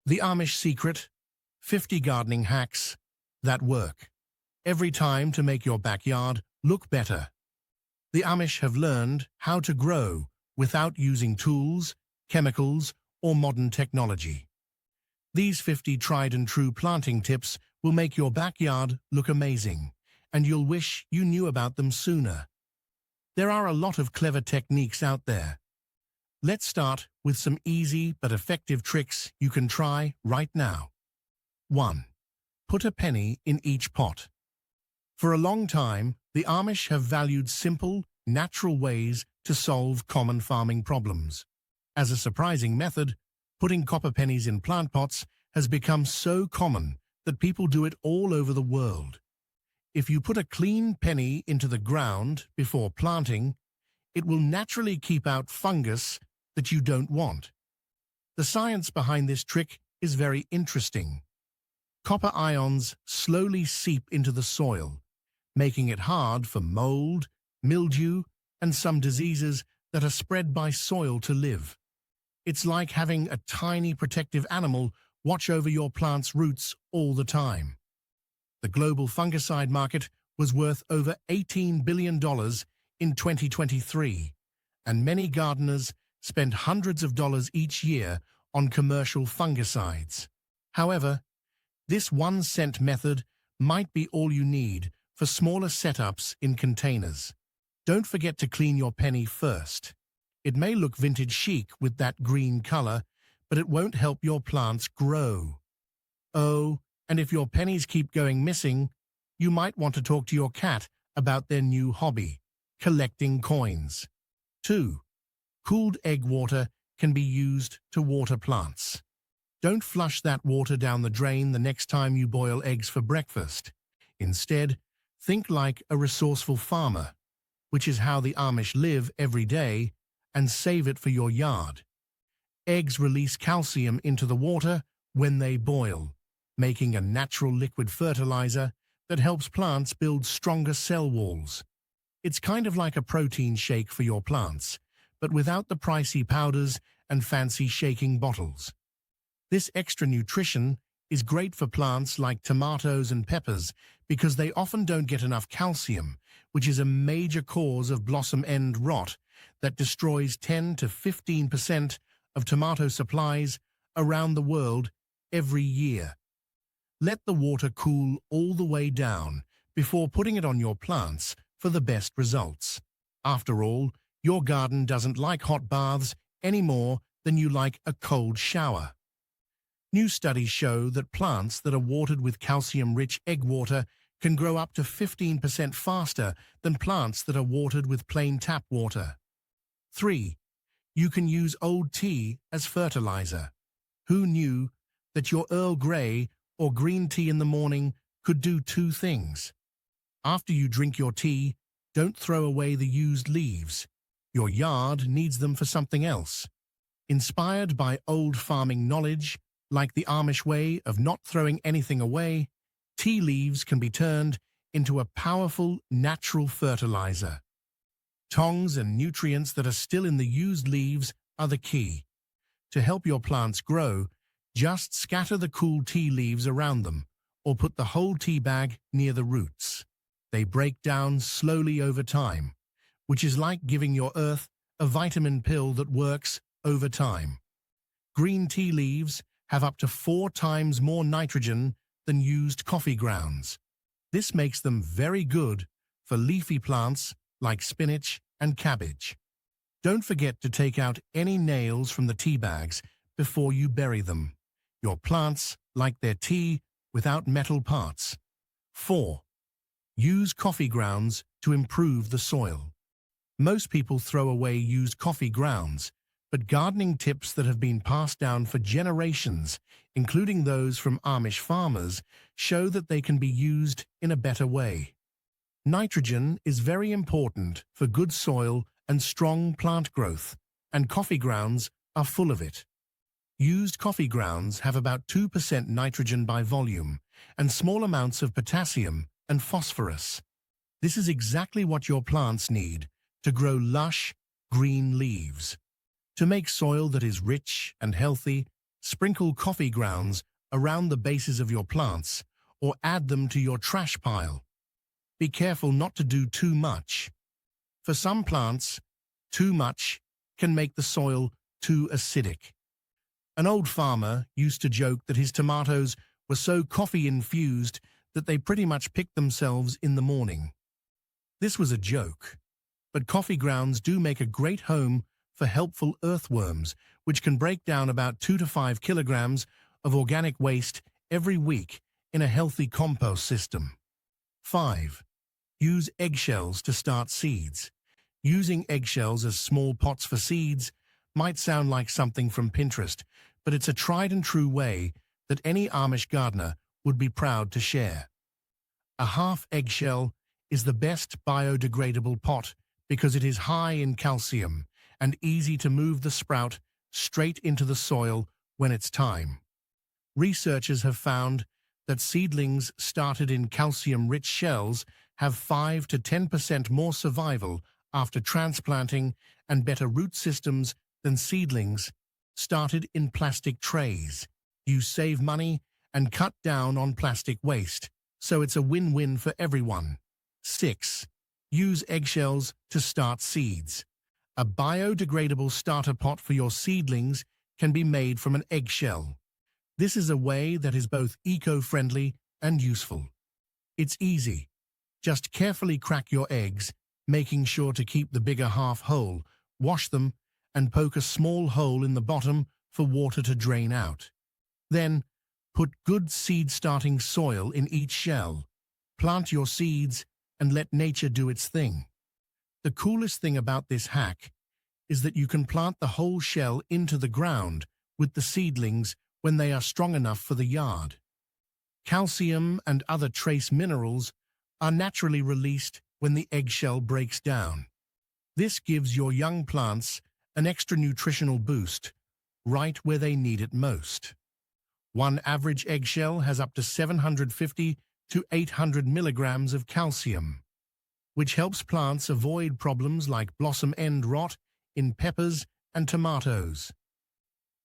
The Amish secret: 50 gardening hacks that work every time to make your backyard look better. The Amish have learned how to grow without using tools, chemicals, or modern technology. These 50 tried and true planting tips will make your backyard look amazing, and you'll wish you knew about them sooner. There are a lot of clever techniques out there. Let's start with some easy but effective tricks you can try right now. 1. Put a penny in each pot. For a long time, the Amish have valued simple, natural ways to solve common farming problems. As a surprising method, putting copper pennies in plant pots has become so common that people do it all over the world. If you put a clean penny into the ground before planting, it will naturally keep out fungus that you don't want. The science behind this trick is very interesting. Copper ions slowly seep into the soil, making it hard for mold, mildew, and some diseases that are spread by soil to live. It's like having a tiny protective animal watch over your plant's roots all the time. The global fungicide market was worth over $18 billion in 2023, and many gardeners spend hundreds of dollars each year on commercial fungicides. However, this 1-cent method might be all you need for smaller setups in containers. Don't forget to clean your penny first. It may look vintage chic with that green color, but it won't help your plants grow. Oh, and if your pennies keep going missing, you might want to talk to your cat about their new hobby, collecting coins. 2. Cooled egg water can be used to water plants. Don't flush that water down the drain the next time you boil eggs for breakfast. Instead, think like a resourceful farmer, which is how the Amish live every day, and save it for your yard. Eggs release calcium into the water when they boil, making a natural liquid fertilizer that helps plants build stronger cell walls. It's kind of like a protein shake for your plants, but without the pricey powders and fancy shaking bottles. This extra nutrition is great for plants like tomatoes and peppers because they often don't get enough calcium, which is a major cause of blossom end rot that destroys 10 to 15% of tomato supplies around the world every year. Let the water cool all the way down before putting it on your plants for the best results. After all, your garden doesn't like hot baths any more than you like a cold shower. New studies show that plants that are watered with calcium-rich egg water can grow up to 15% faster than plants that are watered with plain tap water. 3. You can use old tea as fertilizer. Who knew that your Earl Grey or green tea in the morning could do 2 things? After you drink your tea, don't throw away the used leaves. Your yard needs them for something else. Inspired by old farming knowledge, like the Amish way of not throwing anything away, tea leaves can be turned into a powerful natural fertilizer. Tongs and nutrients that are still in the used leaves are the key. To help your plants grow, just scatter the cool tea leaves around them, or put the whole tea bag near the roots. They break down slowly over time, which is like giving your earth a vitamin pill that works over time. Green tea leaves have up to 4 times more nitrogen than used coffee grounds. This makes them very good for leafy plants like spinach and cabbage. Don't forget to take out any nails from the tea bags before you bury them. Your plants like their tea without metal parts. 4. Use coffee grounds to improve the soil. Most people throw away used coffee grounds, but gardening tips that have been passed down for generations, including those from Amish farmers, show that they can be used in a better way. Nitrogen is very important for good soil and strong plant growth, and coffee grounds are full of it. Used coffee grounds have about 2% nitrogen by volume and small amounts of potassium and phosphorus. This is exactly what your plants need to grow lush, green leaves. To make soil that is rich and healthy, Sprinkle coffee grounds around the bases of your plants or add them to your trash pile. Be careful not to do too much. For some plants, too much can make the soil too acidic. An old farmer used to joke that his tomatoes were so coffee-infused that they pretty much picked themselves in the morning. This was a joke, but coffee grounds do make a great home for helpful earthworms, which can break down about 2 to 5 kilograms of organic waste every week in a healthy compost system. 5. Use eggshells to start seeds. Using eggshells as small pots for seeds might sound like something from Pinterest, but it's a tried and true way that any Amish gardener would be proud to share. A half eggshell is the best biodegradable pot because it is high in calcium and easy to move the sprout straight into the soil when it's time. Researchers have found that seedlings started in calcium-rich shells have 5 to 10% more survival after transplanting and better root systems than seedlings started in plastic trays. You save money and cut down on plastic waste, so it's a win-win for everyone. 6. Use eggshells to start seeds. A biodegradable starter pot for your seedlings can be made from an eggshell. This is a way that is both eco-friendly and useful. It's easy. Just carefully crack your eggs, making sure to keep the bigger half whole, wash them, and poke a small hole in the bottom for water to drain out. Then, put good seed-starting soil in each shell. Plant your seeds and let nature do its thing. The coolest thing about this hack is that you can plant the whole shell into the ground with the seedlings when they are strong enough for the yard. Calcium and other trace minerals are naturally released when the eggshell breaks down. This gives your young plants an extra nutritional boost right where they need it most. One average eggshell has up to 750 to 800 milligrams of calcium, which helps plants avoid problems like blossom end rot in peppers and tomatoes.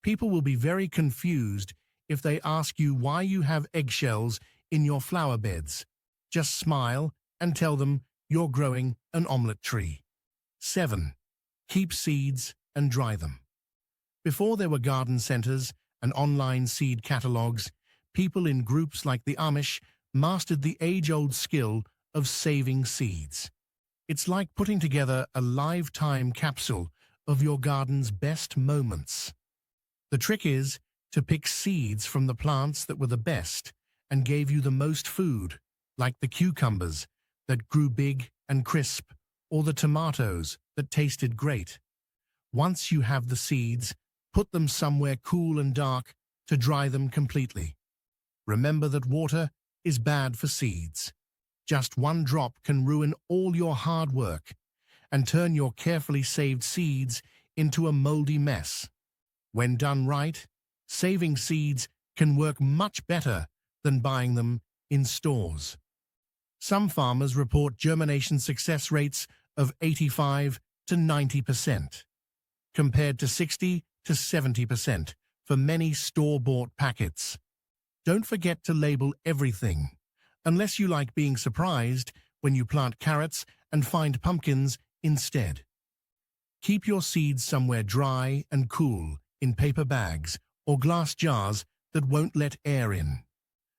People will be very confused if they ask you why you have eggshells in your flower beds. Just smile and tell them you're growing an omelette tree. 7. Keep seeds and dry them. Before there were garden centers and online seed catalogs, people in groups like the Amish mastered the age-old skill of saving seeds. It's like putting together a lifetime capsule of your garden's best moments. The trick is to pick seeds from the plants that were the best and gave you the most food, like the cucumbers that grew big and crisp, or the tomatoes that tasted great. Once you have the seeds, put them somewhere cool and dark to dry them completely. Remember that water is bad for seeds. Just one drop can ruin all your hard work and turn your carefully saved seeds into a moldy mess. When done right, saving seeds can work much better than buying them in stores. Some farmers report germination success rates of 85 to 90%, compared to 60 to 70% for many store-bought packets. Don't forget to label everything, unless you like being surprised when you plant carrots and find pumpkins instead. Keep your seeds somewhere dry and cool in paper bags or glass jars that won't let air in.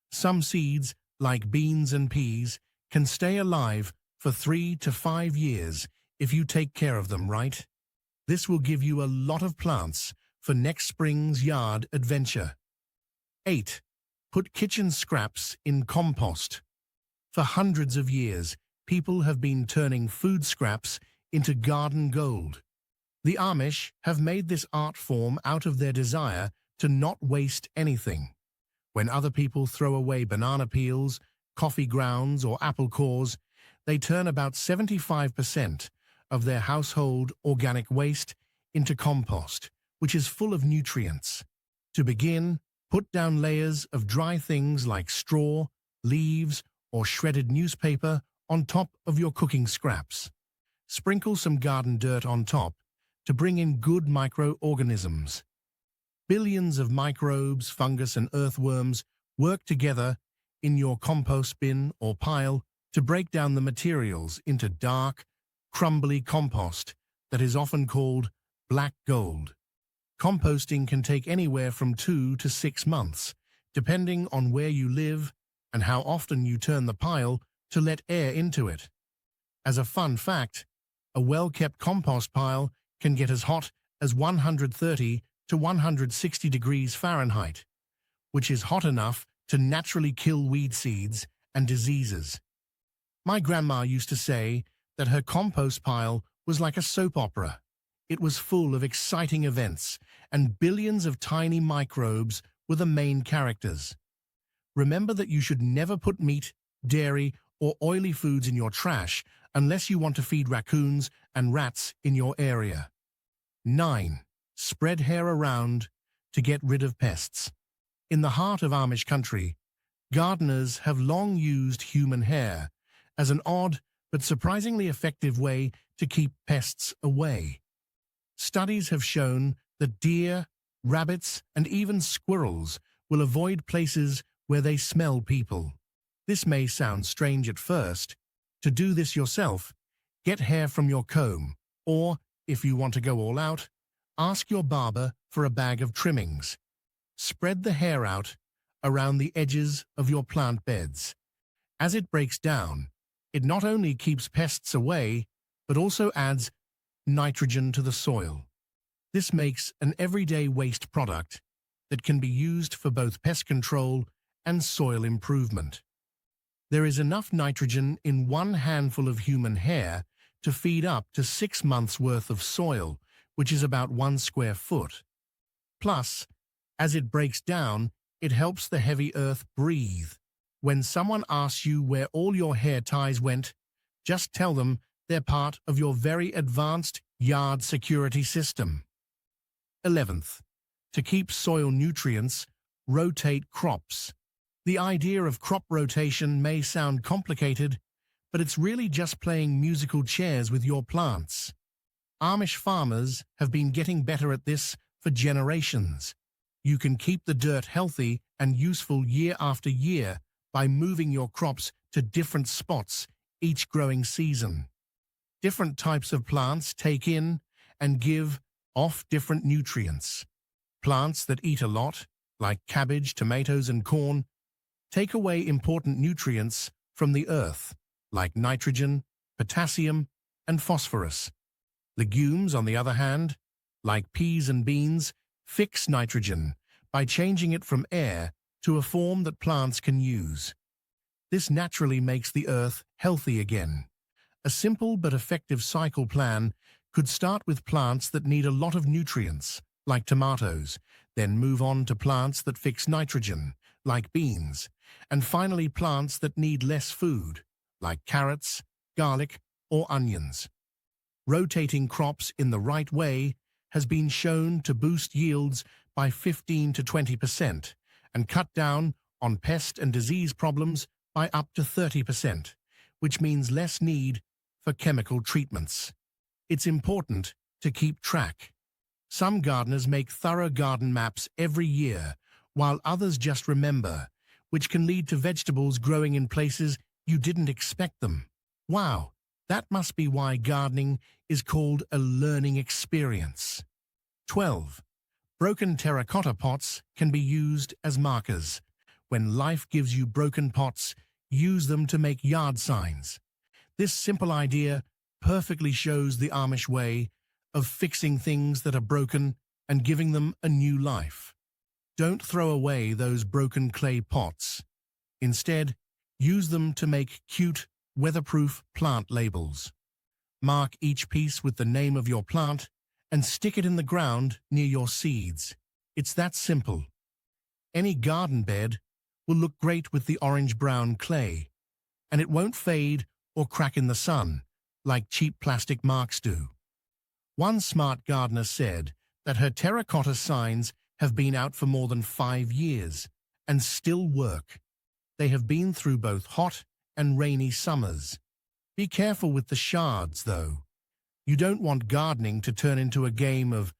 Some seeds, like beans and peas, can stay alive for 3 to 5 years if you take care of them right. This will give you a lot of plants for next spring's yard adventure. 8. Put kitchen scraps in compost. For hundreds of years, people have been turning food scraps into garden gold. The Amish have made this art form out of their desire to not waste anything. When other people throw away banana peels, coffee grounds, or apple cores, they turn about 75% of their household organic waste into compost, which is full of nutrients. To begin, put down layers of dry things like straw, leaves, or shredded newspaper on top of your cooking scraps. Sprinkle some garden dirt on top to bring in good microorganisms. Billions of microbes, fungus, and earthworms work together in your compost bin or pile to break down the materials into dark, crumbly compost that is often called black gold. Composting can take anywhere from 2 to 6 months, depending on where you live and how often you turn the pile to let air into it. As a fun fact, a well-kept compost pile can get as hot as 130 to 160 degrees Fahrenheit, which is hot enough to naturally kill weed seeds and diseases. My grandma used to say that her compost pile was like a soap opera. It was full of exciting events, and billions of tiny microbes were the main characters. Remember that you should never put meat, dairy, or oily foods in your trash unless you want to feed raccoons and rats in your area. 9. Spread hair around to get rid of pests. In the heart of Amish country, gardeners have long used human hair as an odd but surprisingly effective way to keep pests away. Studies have shown that deer, rabbits, and even squirrels will avoid places where they smell people. This may sound strange at first. To do this yourself, get hair from your comb, or, if you want to go all out, ask your barber for a bag of trimmings. Spread the hair out around the edges of your plant beds. As it breaks down, it not only keeps pests away, but also adds nitrogen to the soil. This makes an everyday waste product that can be used for both pest control and soil improvement. There is enough nitrogen in one handful of human hair to feed up to 6 months' worth of soil, which is about 1 square foot. Plus, as it breaks down, it helps the heavy earth breathe. When someone asks you where all your hair ties went, just tell them they're part of your very advanced yard security system. 11th, to keep soil nutrients, rotate crops. The idea of crop rotation may sound complicated, but it's really just playing musical chairs with your plants. Amish farmers have been getting better at this for generations. You can keep the dirt healthy and useful year after year by moving your crops to different spots each growing season. Different types of plants take in and give off different nutrients. Plants that eat a lot, like cabbage, tomatoes, and corn, take away important nutrients from the earth, like nitrogen, potassium, and phosphorus. Legumes, on the other hand, like peas and beans, fix nitrogen by changing it from air to a form that plants can use. This naturally makes the earth healthy again. A simple but effective cycle plan could start with plants that need a lot of nutrients, like tomatoes, then move on to plants that fix nitrogen, like beans, and finally plants that need less food, like carrots, garlic, or onions. Rotating crops in the right way has been shown to boost yields by 15 to 20% and cut down on pest and disease problems by up to 30%, which means less need for chemical treatments. It's important to keep track. Some gardeners make thorough garden maps every year, while others just remember, which can lead to vegetables growing in places you didn't expect them. Wow, that must be why gardening is called a learning experience. 12. Broken terracotta pots can be used as markers. When life gives you broken pots, use them to make yard signs. This simple idea perfectly shows the Amish way of fixing things that are broken and giving them a new life. Don't throw away those broken clay pots. Instead, use them to make cute, weatherproof plant labels. Mark each piece with the name of your plant and stick it in the ground near your seeds. It's that simple. Any garden bed will look great with the orange-brown clay, and it won't fade or crack in the sun like cheap plastic marks do. One smart gardener said that her terracotta signs have been out for more than 5 years and still work. They have been through both hot and rainy summers. Be careful with the shards, though. You don't want gardening to turn into a game of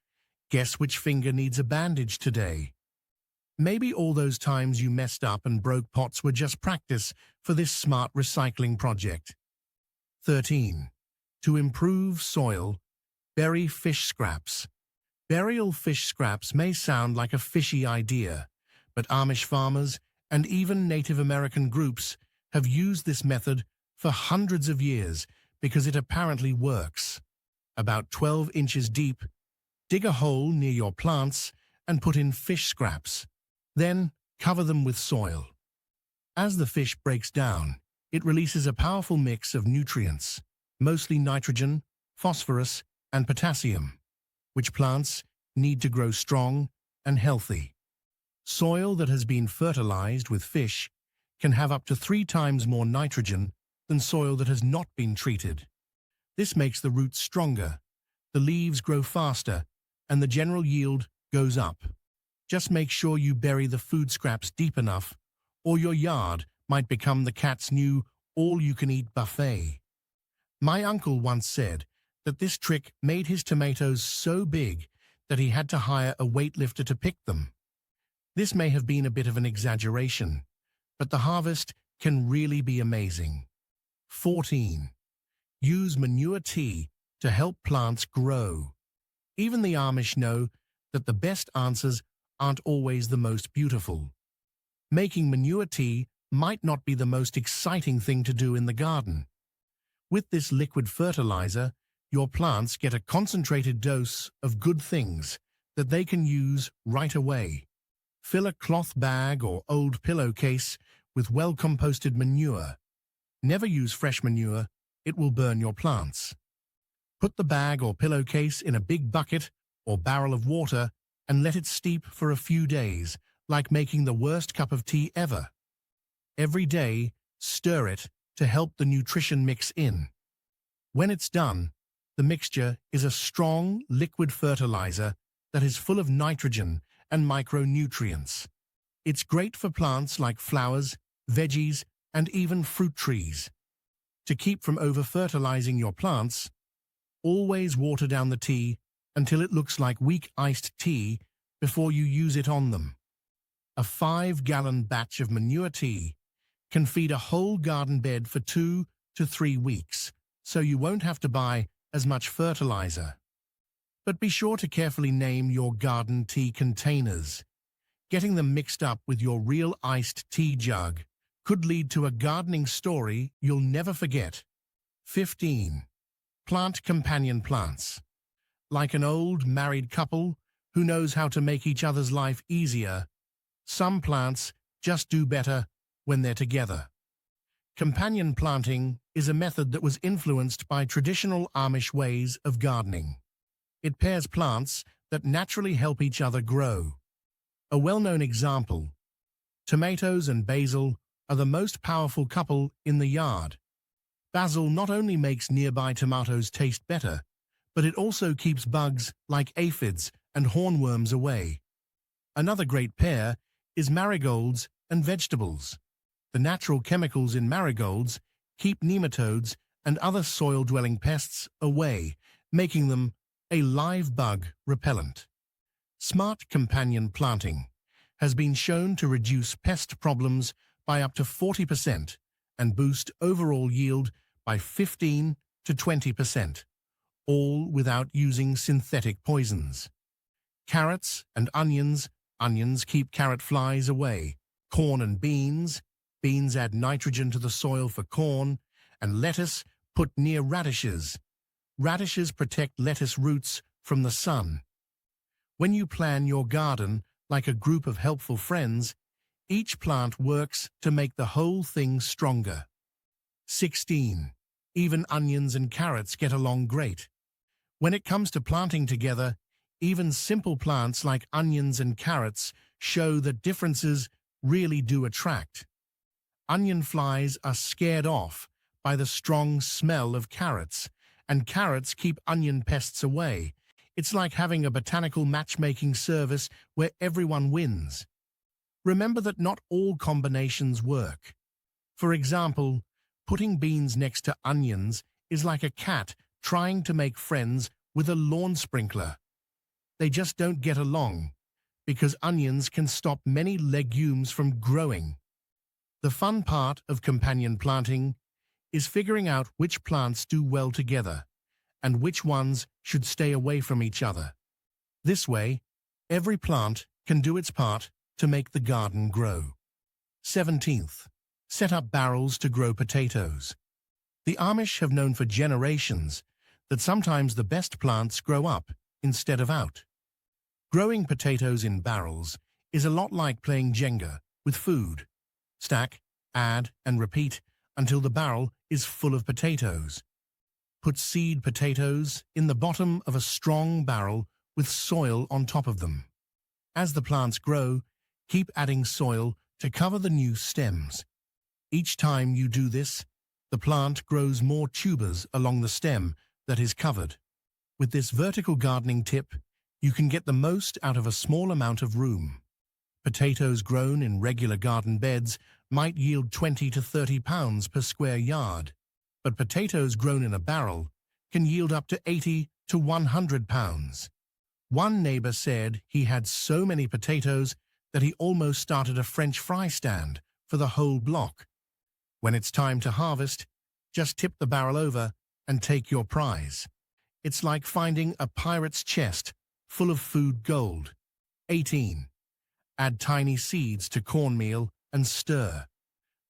Guess which finger needs a bandage today? Maybe all those times you messed up and broke pots were just practice for this smart recycling project. 13. To improve soil, bury fish scraps. Burial fish scraps may sound like a fishy idea, but Amish farmers and even Native American groups have used this method for hundreds of years because it apparently works. About 12 inches deep, dig a hole near your plants and put in fish scraps. Then cover them with soil. As the fish breaks down, it releases a powerful mix of nutrients, mostly nitrogen, phosphorus, and potassium, which plants need to grow strong and healthy. Soil that has been fertilized with fish can have up to 3 times more nitrogen than soil that has not been treated. This makes the roots stronger, the leaves grow faster, and the general yield goes up. Just make sure you bury the food scraps deep enough, or your yard might become the cat's new all-you-can-eat buffet. My uncle once said that this trick made his tomatoes so big that he had to hire a weightlifter to pick them. This may have been a bit of an exaggeration, but the harvest can really be amazing. 14. Use manure tea to help plants grow. Even the Amish know that the best answers aren't always the most beautiful. Making manure tea might not be the most exciting thing to do in the garden. With this liquid fertilizer, your plants get a concentrated dose of good things that they can use right away. Fill a cloth bag or old pillowcase with well-composted manure. Never use fresh manure, it will burn your plants. Put the bag or pillowcase in a big bucket or barrel of water and let it steep for a few days, like making the worst cup of tea ever. Every day, stir it to help the nutrition mix in. When it's done, the mixture is a strong liquid fertilizer that is full of nitrogen and micronutrients. It's great for plants like flowers, veggies, and even fruit trees. To keep from over-fertilizing your plants, always water down the tea until it looks like weak iced tea before you use it on them. A 5-gallon batch of manure tea can feed a whole garden bed for 2 to 3 weeks, so you won't have to buy as much fertilizer. But be sure to carefully name your garden tea containers. Getting them mixed up with your real iced tea jug could lead to a gardening story you'll never forget. 15. Plant companion plants. Like an old married couple who knows how to make each other's life easier, some plants just do better when they're together. Companion planting is a method that was influenced by traditional Amish ways of gardening. It pairs plants that naturally help each other grow. A well-known example: tomatoes and basil are the most powerful couple in the yard. Basil not only makes nearby tomatoes taste better, but it also keeps bugs like aphids and hornworms away. Another great pair is marigolds and vegetables. The natural chemicals in marigolds keep nematodes and other soil-dwelling pests away, making them a live bug repellent. Smart companion planting has been shown to reduce pest problems by up to 40% and boost overall yield by 15 to 20%, all without using synthetic poisons. Carrots and onions keep carrot flies away. Corn and beans add nitrogen to the soil for corn, and lettuce put near radishes. Radishes protect lettuce roots from the sun. When you plan your garden like a group of helpful friends, each plant works to make the whole thing stronger. 16. Even onions and carrots get along great. When it comes to planting together, even simple plants like onions and carrots show that differences really do attract. Onion flies are scared off by the strong smell of carrots, and carrots keep onion pests away. It's like having a botanical matchmaking service where everyone wins. Remember that not all combinations work. For example, putting beans next to onions is like a cat trying to make friends with a lawn sprinkler. They just don't get along, because onions can stop many legumes from growing. The fun part of companion planting is figuring out which plants do well together and which ones should stay away from each other. This way, every plant can do its part to make the garden grow. 17th, set up barrels to grow potatoes. The Amish have known for generations that sometimes the best plants grow up instead of out. Growing potatoes in barrels is a lot like playing Jenga with food. Stack, add, and repeat until the barrel is full of potatoes. Put seed potatoes in the bottom of a strong barrel with soil on top of them. As the plants grow, keep adding soil to cover the new stems. Each time you do this, the plant grows more tubers along the stem that is covered. With this vertical gardening tip, you can get the most out of a small amount of room. Potatoes grown in regular garden beds might yield 20 to 30 pounds per square yard, but potatoes grown in a barrel can yield up to 80 to 100 pounds. One neighbor said he had so many potatoes that he almost started a French fry stand for the whole block. When it's time to harvest, just tip the barrel over and take your prize. It's like finding a pirate's chest full of food gold. 18. Add tiny seeds to cornmeal and stir.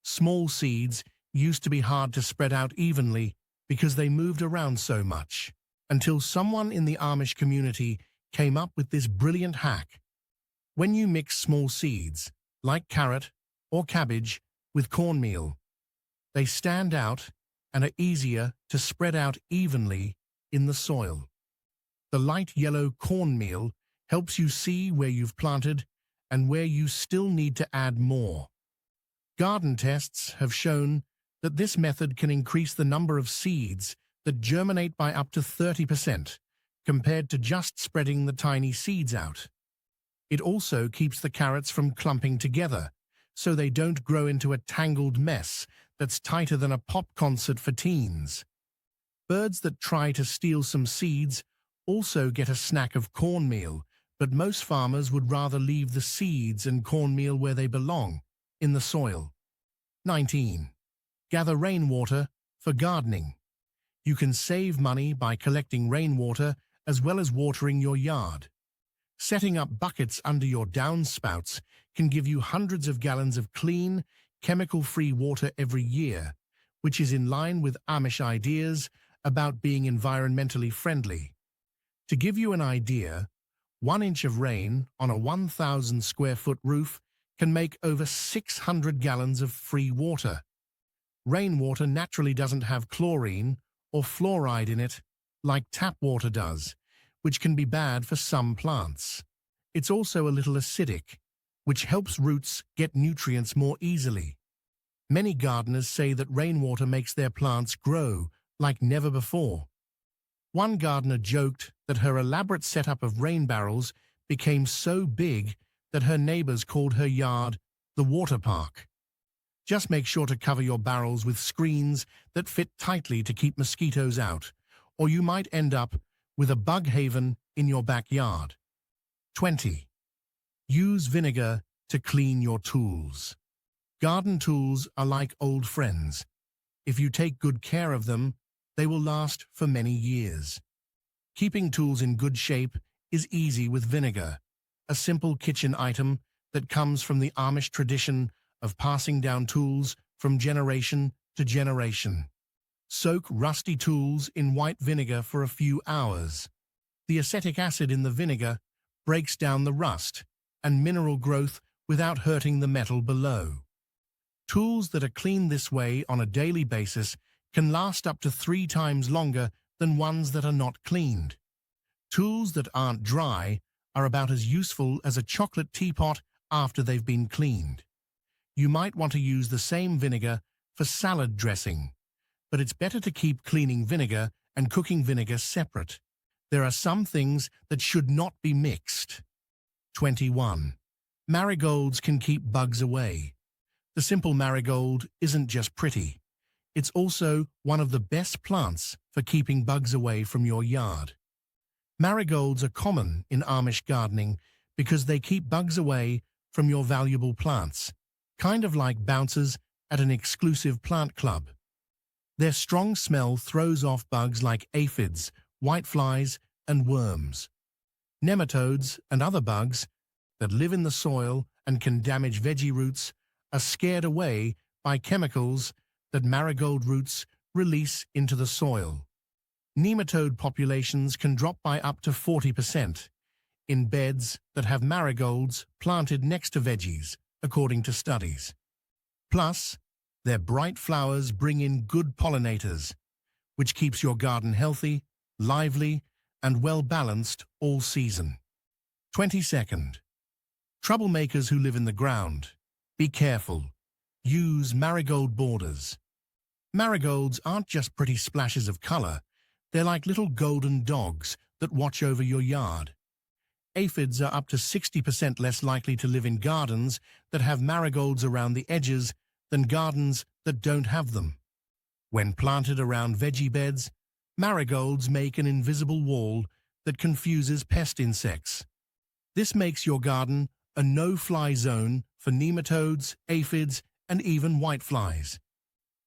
Small seeds used to be hard to spread out evenly because they moved around so much, until someone in the Amish community came up with this brilliant hack. When you mix small seeds, like carrot or cabbage, with cornmeal, they stand out and are easier to spread out evenly in the soil. The light yellow cornmeal helps you see where you've planted and where you still need to add more. Garden tests have shown that this method can increase the number of seeds that germinate by up to 30%, compared to just spreading the tiny seeds out. It also keeps the carrots from clumping together, so they don't grow into a tangled mess that's tighter than a pop concert for teens. Birds that try to steal some seeds also get a snack of cornmeal, but most farmers would rather leave the seeds and cornmeal where they belong, in the soil. 19. Gather rainwater for gardening. You can save money by collecting rainwater as well as watering your yard. Setting up buckets under your downspouts can give you hundreds of gallons of clean, chemical-free water every year, which is in line with Amish ideas about being environmentally friendly. To give you an idea, 1 inch of rain on a 1,000 square foot roof can make over 600 gallons of free water. Rainwater naturally doesn't have chlorine or fluoride in it like tap water does, which can be bad for some plants. It's also a little acidic, which helps roots get nutrients more easily. Many gardeners say that rainwater makes their plants grow like never before. One gardener joked that her elaborate setup of rain barrels became so big that her neighbors called her yard the water park. Just make sure to cover your barrels with screens that fit tightly to keep mosquitoes out, or you might end up with a bug haven in your backyard. 20. Use vinegar to clean your tools. Garden tools are like old friends. If you take good care of them, they will last for many years. Keeping tools in good shape is easy with vinegar, a simple kitchen item that comes from the Amish tradition of passing down tools from generation to generation. Soak rusty tools in white vinegar for a few hours. The acetic acid in the vinegar breaks down the rust and mineral growth without hurting the metal below. Tools that are cleaned this way on a daily basis can last up to 3 times longer than ones that are not cleaned. Tools that aren't dry are about as useful as a chocolate teapot after they've been cleaned. You might want to use the same vinegar for salad dressing, but it's better to keep cleaning vinegar and cooking vinegar separate. There are some things that should not be mixed. 21. Marigolds can keep bugs away. The simple marigold isn't just pretty. It's also one of the best plants for keeping bugs away from your yard. Marigolds are common in Amish gardening because they keep bugs away from your valuable plants, kind of like bouncers at an exclusive plant club. Their strong smell throws off bugs like aphids, whiteflies, and worms. Nematodes and other bugs that live in the soil and can damage veggie roots are scared away by chemicals that marigold roots release into the soil. Nematode populations can drop by up to 40% in beds that have marigolds planted next to veggies, according to studies. Plus, their bright flowers bring in good pollinators, which keeps your garden healthy, lively, and well-balanced all season. 22nd. Troublemakers who live in the ground. Be careful. Use marigold borders. Marigolds aren't just pretty splashes of color, they're like little golden dogs that watch over your yard. Aphids are up to 60% less likely to live in gardens that have marigolds around the edges than gardens that don't have them. When planted around veggie beds, marigolds make an invisible wall that confuses pest insects. This makes your garden a no-fly zone for nematodes, aphids, and even whiteflies.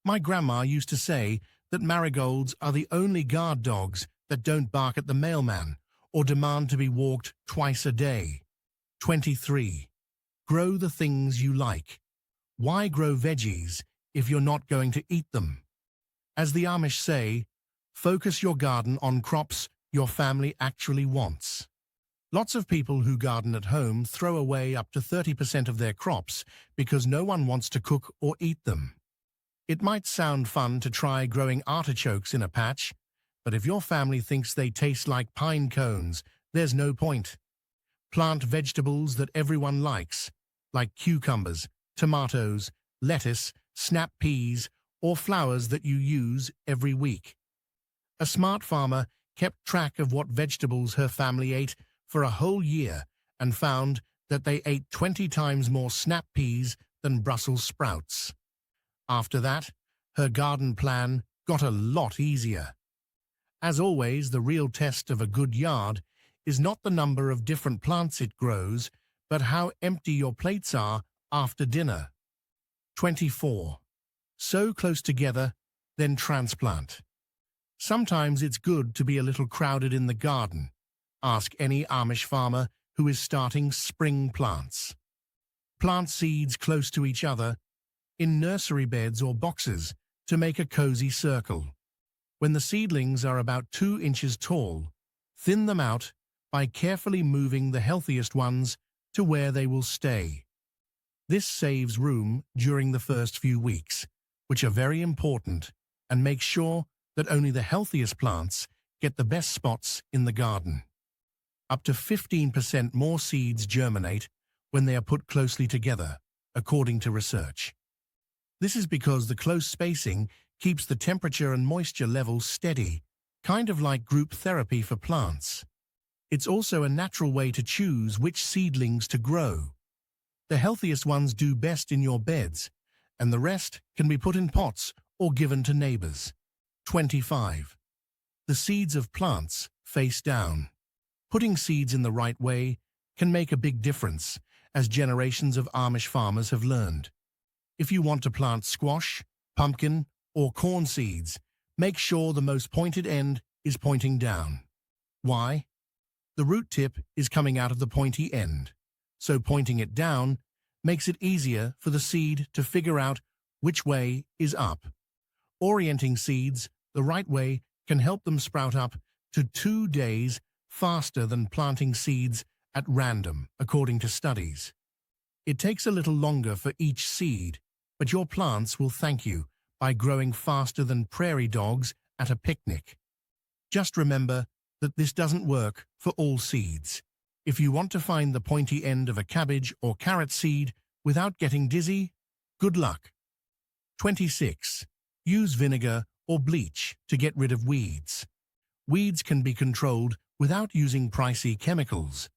My grandma used to say that marigolds are the only guard dogs that don't bark at the mailman or demand to be walked twice a day. 23. Grow the things you like. Why grow veggies if you're not going to eat them? As the Amish say, focus your garden on crops your family actually wants. Lots of people who garden at home throw away up to 30% of their crops because no one wants to cook or eat them. It might sound fun to try growing artichokes in a patch, but if your family thinks they taste like pine cones, there's no point. Plant vegetables that everyone likes, like cucumbers, tomatoes, lettuce, snap peas, or flowers that you use every week. A smart farmer kept track of what vegetables her family ate for a whole year and found that they ate 20 times more snap peas than Brussels sprouts. After that, her garden plan got a lot easier. As always, the real test of a good yard is not the number of different plants it grows, but how empty your plates are after dinner. 24. Sow close together, then transplant. Sometimes it's good to be a little crowded in the garden. Ask any Amish farmer who is starting spring plants. Plant seeds close to each other in nursery beds or boxes to make a cozy circle. When the seedlings are about 2 inches tall, thin them out by carefully moving the healthiest ones to where they will stay. This saves room during the first few weeks, which are very important, and makes sure that only the healthiest plants get the best spots in the garden. Up to 15% more seeds germinate when they are put closely together, according to research. This is because the close spacing keeps the temperature and moisture levels steady, kind of like group therapy for plants. It's also a natural way to choose which seedlings to grow. The healthiest ones do best in your beds, and the rest can be put in pots or given to neighbors. 25. The seeds of plants face down. Putting seeds in the right way can make a big difference, as generations of Amish farmers have learned. If you want to plant squash, pumpkin, or corn seeds, make sure the most pointed end is pointing down. Why? The root tip is coming out of the pointy end, so pointing it down makes it easier for the seed to figure out which way is up. Orienting seeds the right way can help them sprout up to 2 days faster than planting seeds at random, according to studies. It takes a little longer for each seed, but your plants will thank you by growing faster than prairie dogs at a picnic. Just remember that this doesn't work for all seeds. If you want to find the pointy end of a cabbage or carrot seed without getting dizzy, good luck. 26. Use vinegar or bleach to get rid of weeds. Weeds can be controlled without using pricey chemicals.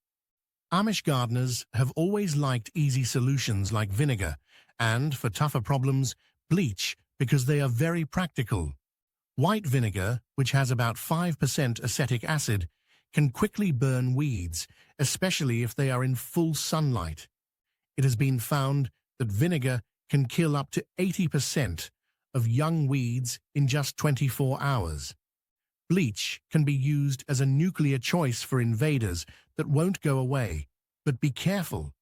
Amish gardeners have always liked easy solutions like vinegar and, for tougher problems, bleach because they are very practical. White vinegar, which has about 5% acetic acid, can quickly burn weeds, especially if they are in full sunlight. It has been found that vinegar can kill up to 80% of young weeds in just 24 hours. Bleach can be used as a nuclear choice for invaders that won't go away, but be careful.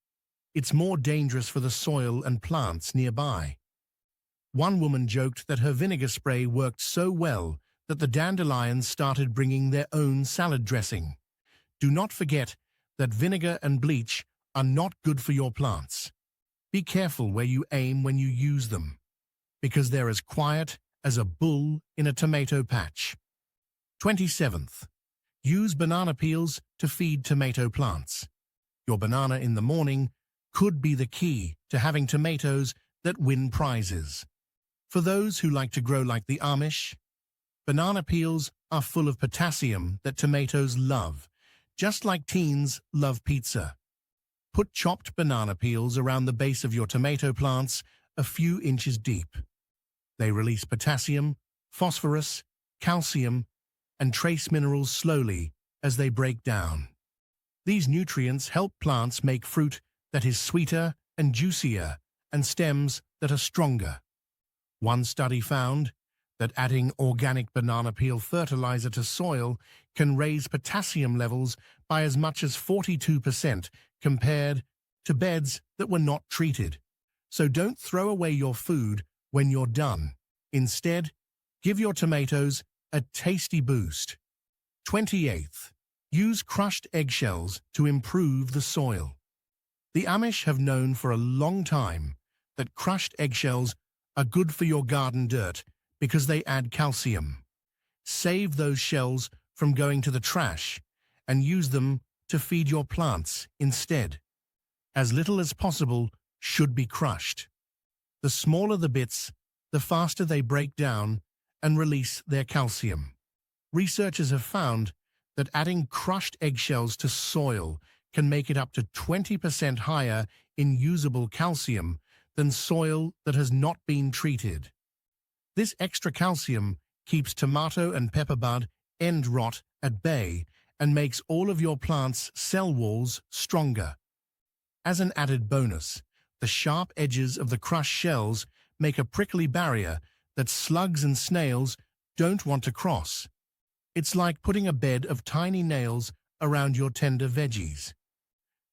It's more dangerous for the soil and plants nearby. One woman joked that her vinegar spray worked so well that the dandelions started bringing their own salad dressing. Do not forget that vinegar and bleach are not good for your plants. Be careful where you aim when you use them, because they're as quiet as a bull in a tomato patch. 27th. Use banana peels to feed tomato plants. Your banana in the morning could be the key to having tomatoes that win prizes. For those who like to grow like the Amish, banana peels are full of potassium that tomatoes love, just like teens love pizza. Put chopped banana peels around the base of your tomato plants a few inches deep. They release potassium, phosphorus, calcium, and trace minerals slowly as they break down. These nutrients help plants make fruit that is sweeter and juicier and stems that are stronger. One study found that adding organic banana peel fertilizer to soil can raise potassium levels by as much as 42% compared to beds that were not treated. So don't throw away your food when you're done. Instead, give your tomatoes a tasty boost. 28th. Use crushed eggshells to improve the soil. The Amish have known for a long time that crushed eggshells are good for your garden dirt because they add calcium. Save those shells from going to the trash and use them to feed your plants instead. As little as possible should be crushed. The smaller the bits, the faster they break down and release their calcium. Researchers have found that adding crushed eggshells to soil can make it up to 20% higher in usable calcium than soil that has not been treated. This extra calcium keeps tomato and pepper bud end rot at bay and makes all of your plants' cell walls stronger. As an added bonus, the sharp edges of the crushed shells make a prickly barrier that slugs and snails don't want to cross. It's like putting a bed of tiny nails around your tender veggies.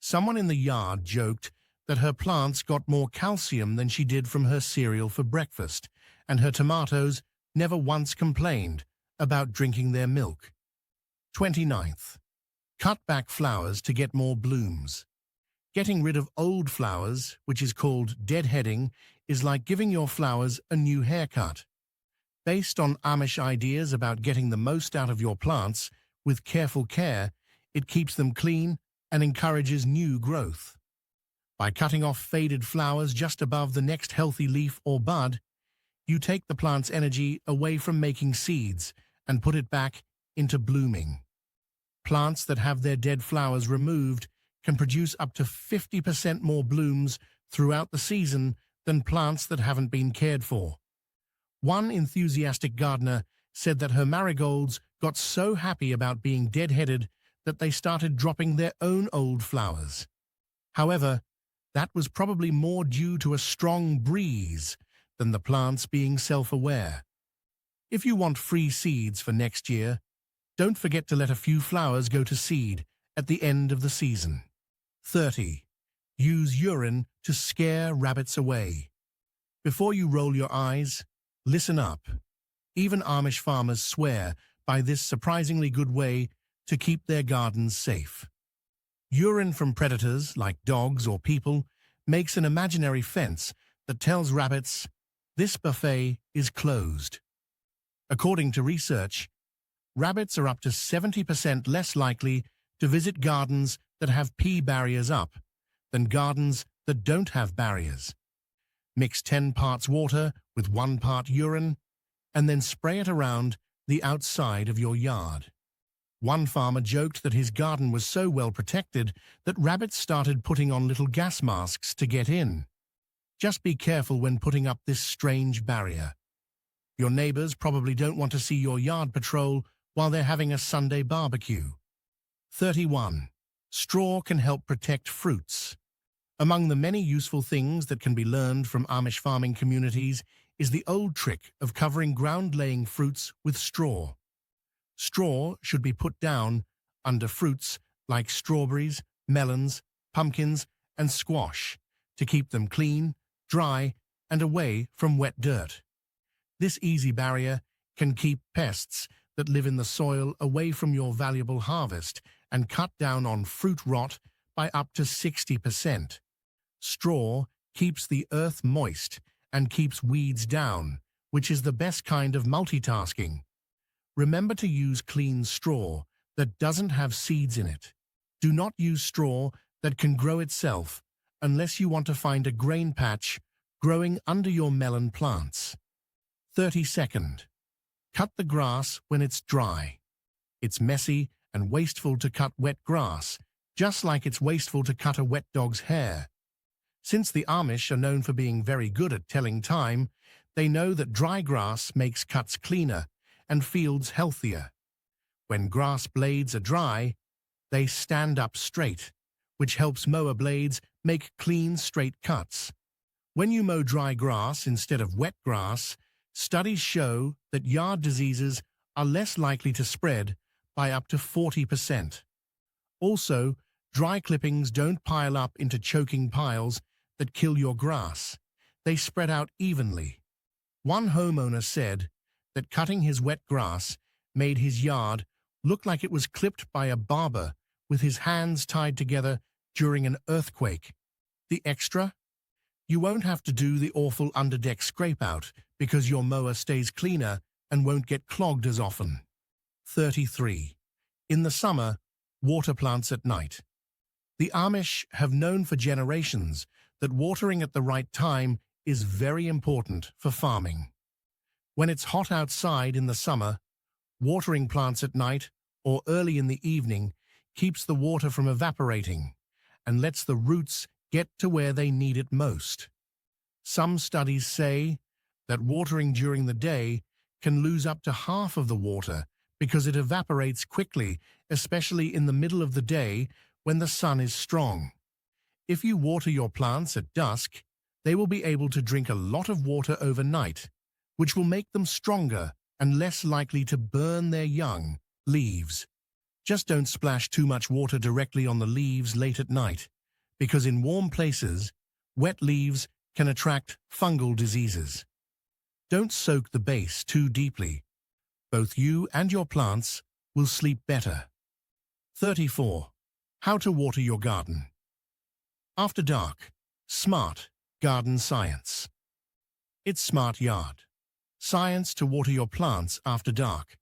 Someone in the yard joked that her plants got more calcium than she did from her cereal for breakfast, and her tomatoes never once complained about drinking their milk. 29th. Cut back flowers to get more blooms. Getting rid of old flowers, which is called deadheading, is like giving your flowers a new haircut. Based on Amish ideas about getting the most out of your plants, with careful care, it keeps them clean and encourages new growth. By cutting off faded flowers just above the next healthy leaf or bud, you take the plant's energy away from making seeds and put it back into blooming. Plants that have their dead flowers removed can produce up to 50% more blooms throughout the season than plants that haven't been cared for. One enthusiastic gardener said that her marigolds got so happy about being deadheaded that they started dropping their own old flowers. However, that was probably more due to a strong breeze than the plants being self-aware. If you want free seeds for next year, don't forget to let a few flowers go to seed at the end of the season. 30. Use urine to scare rabbits away. Before you roll your eyes, listen up. Even Amish farmers swear by this surprisingly good way to keep their gardens safe. Urine from predators, like dogs or people, makes an imaginary fence that tells rabbits, "This buffet is closed." According to research, rabbits are up to 70% less likely to visit gardens that have pee barriers up than gardens that don't have barriers. Mix 10 parts water with 1 part urine, and then spray it around the outside of your yard. One farmer joked that his garden was so well protected that rabbits started putting on little gas masks to get in. Just be careful when putting up this strange barrier. Your neighbors probably don't want to see your yard patrol while they're having a Sunday barbecue. 31. Straw can help protect fruits. Among the many useful things that can be learned from Amish farming communities is the old trick of covering ground-laying fruits with straw. Straw should be put down under fruits like strawberries, melons, pumpkins, and squash to keep them clean, dry, and away from wet dirt. This easy barrier can keep pests that live in the soil away from your valuable harvest and cut down on fruit rot by up to 60%. Straw keeps the earth moist and keeps weeds down, which is the best kind of multitasking. Remember to use clean straw that doesn't have seeds in it. Do not use straw that can grow itself unless you want to find a grain patch growing under your melon plants. 32nd. Cut the grass when it's dry. It's messy and wasteful to cut wet grass, just like it's wasteful to cut a wet dog's hair. Since the Amish are known for being very good at telling time, they know that dry grass makes cuts cleaner and fields healthier. When grass blades are dry, they stand up straight, which helps mower blades make clean, straight cuts. When you mow dry grass instead of wet grass, studies show that yard diseases are less likely to spread by up to 40%. Also, dry clippings don't pile up into choking piles that kill your grass. They spread out evenly. One homeowner said that cutting his wet grass made his yard look like it was clipped by a barber with his hands tied together during an earthquake. The extra? You won't have to do the awful underdeck scrape-out because your mower stays cleaner and won't get clogged as often. 33. In the summer, water plants at night. The Amish have known for generations that watering at the right time is very important for farming. When it's hot outside in the summer, watering plants at night or early in the evening keeps the water from evaporating and lets the roots get to where they need it most. Some studies say that watering during the day can lose up to half of the water because it evaporates quickly, especially in the middle of the day when the sun is strong. If you water your plants at dusk, they will be able to drink a lot of water overnight, which will make them stronger and less likely to burn their young leaves. Just don't splash too much water directly on the leaves late at night, because in warm places, wet leaves can attract fungal diseases. Don't soak the base too deeply. Both you and your plants will sleep better. 34. How to water your garden. After dark, smart garden science. It's smart yard science to water your plants after dark,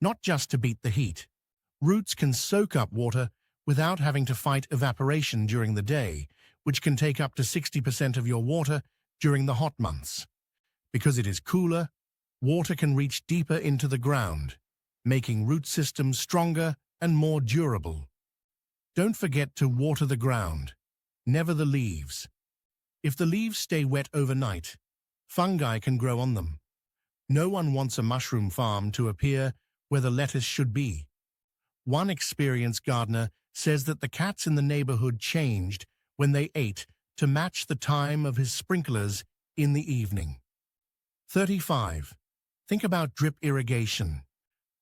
not just to beat the heat. Roots can soak up water without having to fight evaporation during the day, which can take up to 60% of your water during the hot months. Because it is cooler, water can reach deeper into the ground, making root systems stronger and more durable. Don't forget to water the ground, never the leaves. If the leaves stay wet overnight, fungi can grow on them. No one wants a mushroom farm to appear where the lettuce should be. One experienced gardener says that the cats in the neighborhood changed when they ate to match the time of his sprinklers in the evening. 35. Think about drip irrigation.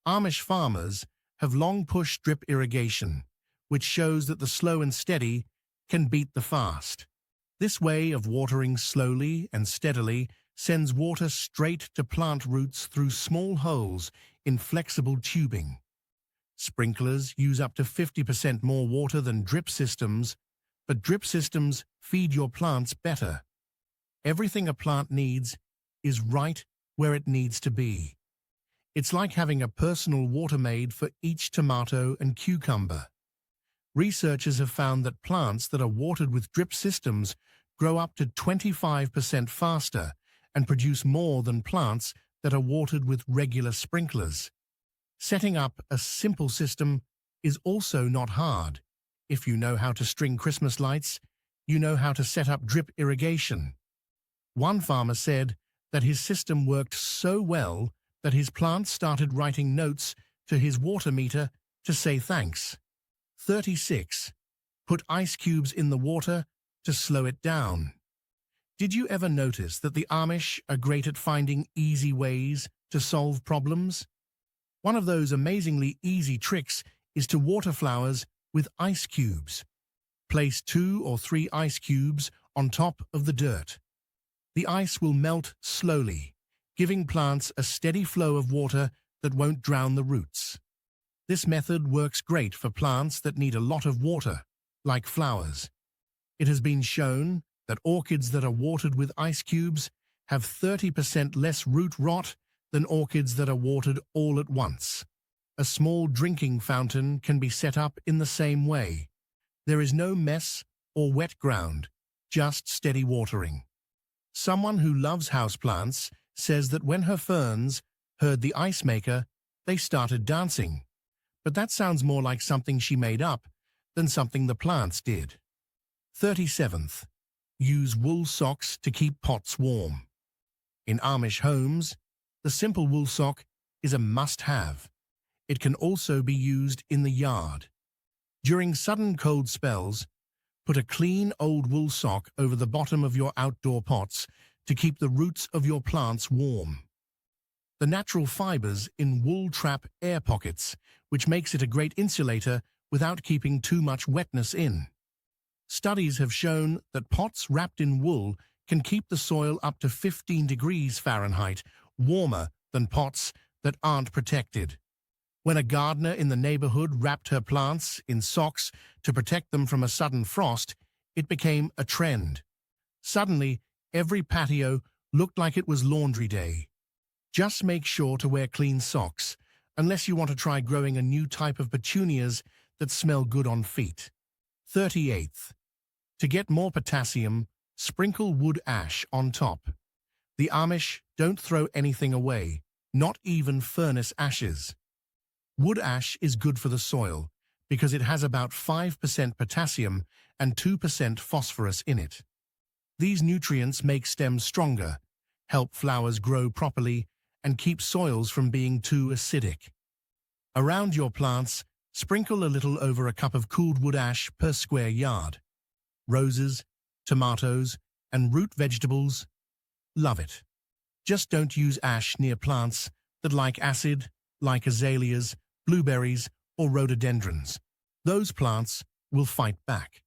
Amish farmers have long pushed drip irrigation, which shows that the slow and steady can beat the fast. This way of watering slowly and steadily sends water straight to plant roots through small holes in flexible tubing. Sprinklers use up to 50% more water than drip systems, but drip systems feed your plants better. Everything a plant needs is right where it needs to be. It's like having a personal water maid for each tomato and cucumber. Researchers have found that plants that are watered with drip systems grow up to 25% faster and produce more than plants that are watered with regular sprinklers. Setting up a simple system is also not hard. If you know how to string Christmas lights, you know how to set up drip irrigation. One farmer said that his system worked so well that his plants started writing notes to his water meter to say thanks. 36. Put ice cubes in the water to slow it down. Did you ever notice that the Amish are great at finding easy ways to solve problems? One of those amazingly easy tricks is to water flowers with ice cubes. Place 2 or 3 ice cubes on top of the dirt. The ice will melt slowly, giving plants a steady flow of water that won't drown the roots. This method works great for plants that need a lot of water, like flowers. It has been shown that orchids that are watered with ice cubes have 30% less root rot than orchids that are watered all at once. A small drinking fountain can be set up in the same way. There is no mess or wet ground, just steady watering. Someone who loves houseplants says that when her ferns heard the ice maker, they started dancing. But that sounds more like something she made up than something the plants did. 37th. Use wool socks to keep pots warm. In Amish homes, the simple wool sock is a must-have. It can also be used in the yard. During sudden cold spells, put a clean old wool sock over the bottom of your outdoor pots to keep the roots of your plants warm. The natural fibers in wool trap air pockets, which makes it a great insulator without keeping too much wetness in. Studies have shown that pots wrapped in wool can keep the soil up to 15 degrees Fahrenheit warmer than pots that aren't protected. When a gardener in the neighborhood wrapped her plants in socks to protect them from a sudden frost, it became a trend. Suddenly, every patio looked like it was laundry day. Just make sure to wear clean socks, unless you want to try growing a new type of petunias that smell good on feet. 38th. To get more potassium, sprinkle wood ash on top. The Amish don't throw anything away, not even furnace ashes. Wood ash is good for the soil because it has about 5% potassium and 2% phosphorus in it. These nutrients make stems stronger, help flowers grow properly, and keep soils from being too acidic. Around your plants, sprinkle a little over a cup of cooled wood ash per square yard. Roses, tomatoes, and root vegetables love it. Just don't use ash near plants that like acid, like azaleas, blueberries, or rhododendrons. Those plants will fight back.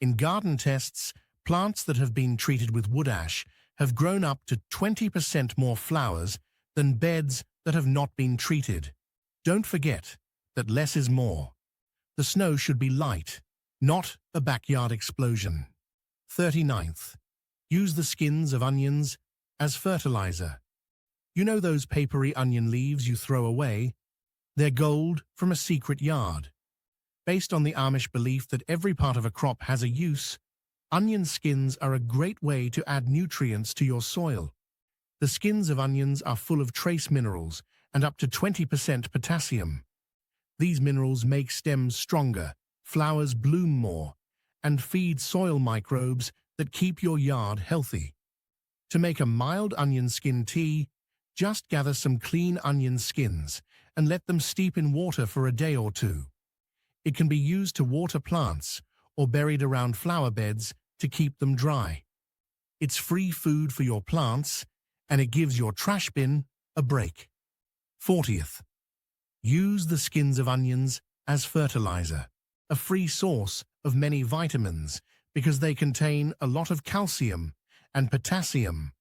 In garden tests, plants that have been treated with wood ash have grown up to 20% more flowers than beds that have not been treated. Don't forget that less is more. The snow should be light, not a backyard explosion. 39th. Use the skins of onions as fertilizer. You know those papery onion leaves you throw away? They're gold from a secret yard. Based on the Amish belief that every part of a crop has a use, onion skins are a great way to add nutrients to your soil. The skins of onions are full of trace minerals and up to 20% potassium. These minerals make stems stronger, flowers bloom more, and feed soil microbes that keep your yard healthy. To make a mild onion skin tea, just gather some clean onion skins and let them steep in water for a day or two. It can be used to water plants or buried around flower beds to keep them dry. It's free food for your plants, and it gives your trash bin a break. 40th. Use the skins of onions as fertilizer, a free source of many vitamins because they contain a lot of calcium and potassium.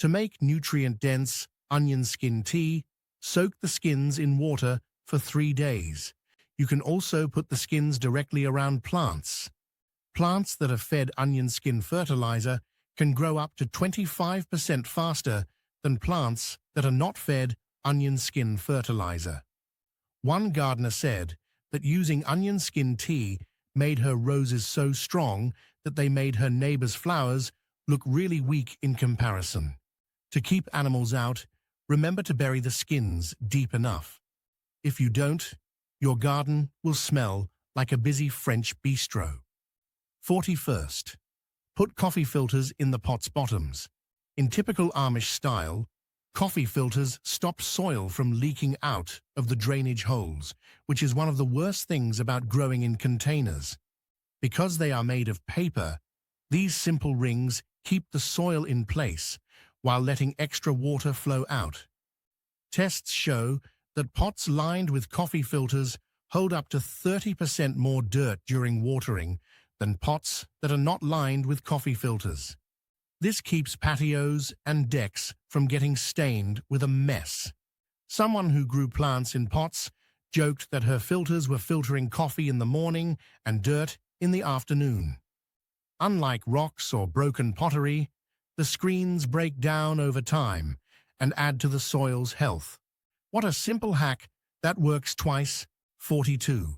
To make nutrient-dense onion skin tea, soak the skins in water for 3 days. You can also put the skins directly around plants. Plants that are fed onion skin fertilizer can grow up to 25% faster than plants that are not fed onion skin fertilizer. One gardener said that using onion skin tea made her roses so strong that they made her neighbor's flowers look really weak in comparison. To keep animals out, remember to bury the skins deep enough. If you don't, your garden will smell like a busy French bistro. 41st. Put coffee filters in the pot's bottoms. In typical Amish style, Coffee filters stop soil from leaking out of the drainage holes, which is one of the worst things about growing in containers. Because they are made of paper, these simple rings keep the soil in place while letting extra water flow out. Tests show that pots lined with coffee filters hold up to 30% more dirt during watering than pots that are not lined with coffee filters. This keeps patios and decks from getting stained with a mess. Someone who grew plants in pots joked that her filters were filtering coffee in the morning and dirt in the afternoon. Unlike rocks or broken pottery, the screens break down over time and add to the soil's health. What a simple hack that works twice. 42.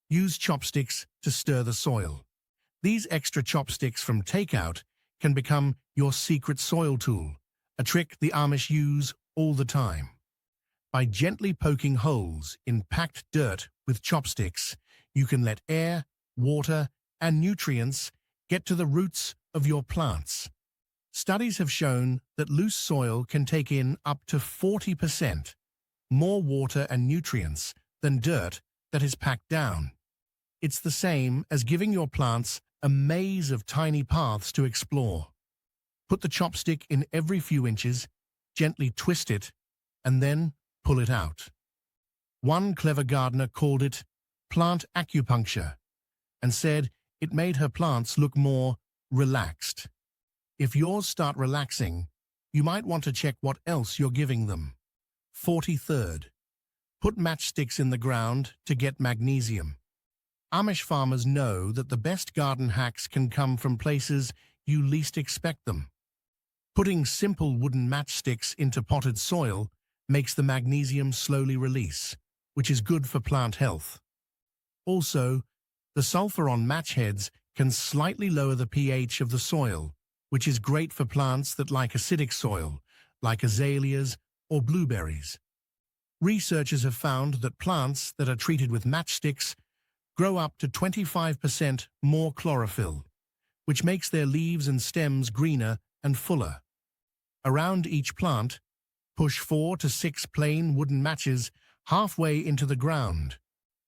Use chopsticks to stir the soil. These extra chopsticks from takeout can become your secret soil tool, a trick the Amish use all the time. By gently poking holes in packed dirt with chopsticks, you can let air, water, and nutrients get to the roots of your plants. Studies have shown that loose soil can take in up to 40% more water and nutrients than dirt that is packed down. It's the same as giving your plants a maze of tiny paths to explore. Put the chopstick in every few inches, gently twist it, and then pull it out. One clever gardener called it plant acupuncture and said it made her plants look more relaxed. If yours start relaxing, you might want to check what else you're giving them. 43rd. Put matchsticks in the ground to get magnesium. Amish farmers know that the best garden hacks can come from places you least expect them. Putting simple wooden matchsticks into potted soil makes the magnesium slowly release, which is good for plant health. Also, the sulfur on match heads can slightly lower the pH of the soil, which is great for plants that like acidic soil, like azaleas or blueberries. Researchers have found that plants that are treated with matchsticks grow up to 25% more chlorophyll, which makes their leaves and stems greener and fuller. Around each plant, push 4 to 6 plain wooden matches halfway into the ground.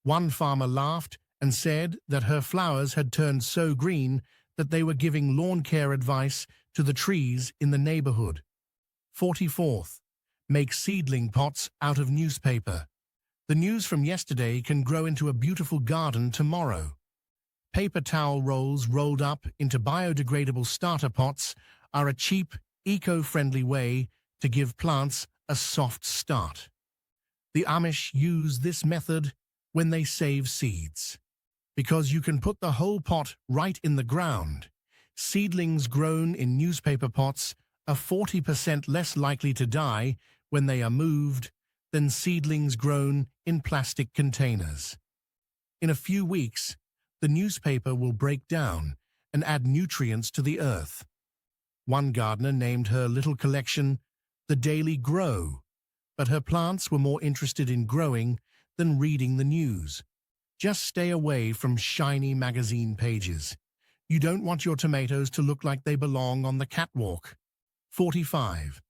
One farmer laughed and said that her flowers had turned so green that they were giving lawn care advice to the trees in the neighborhood. 44th. Make seedling pots out of newspaper. The news from yesterday can grow into a beautiful garden tomorrow. Paper towel rolls rolled up into biodegradable starter pots are a cheap, eco-friendly way to give plants a soft start. The Amish use this method when they save seeds. Because you can put the whole pot right in the ground, seedlings grown in newspaper pots are 40% less likely to die when they are moved than seedlings grown in plastic containers. In a few weeks, the newspaper will break down and add nutrients to the earth. One gardener named her little collection the Daily Grow, but her plants were more interested in growing than reading the news. Just stay away from shiny magazine pages. You don't want your tomatoes to look like they belong on the catwalk. 45.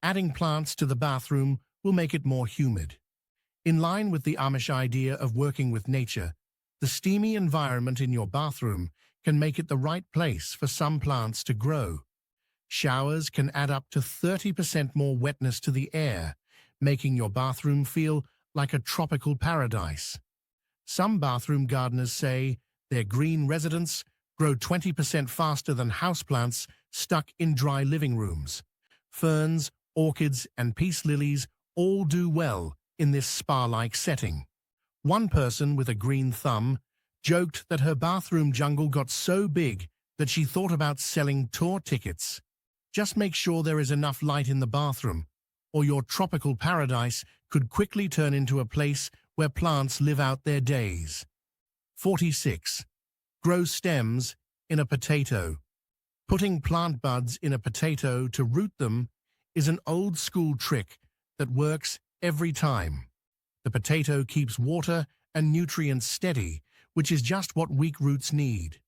Adding plants to the bathroom will make it more humid. In line with the Amish idea of working with nature, the steamy environment in your bathroom can make it the right place for some plants to grow. Showers can add up to 30% more wetness to the air, making your bathroom feel like a tropical paradise. Some bathroom gardeners say their green residents grow 20% faster than houseplants stuck in dry living rooms. Ferns, orchids, and peace lilies all do well in this spa-like setting. One person with a green thumb joked that her bathroom jungle got so big that she thought about selling tour tickets. Just make sure there is enough light in the bathroom, or your tropical paradise could quickly turn into a place where plants live out their days. 46. Grow stems in a potato. Putting plant buds in a potato to root them is an old-school trick that works every time. The potato keeps water and nutrients steady, which is just what weak roots need.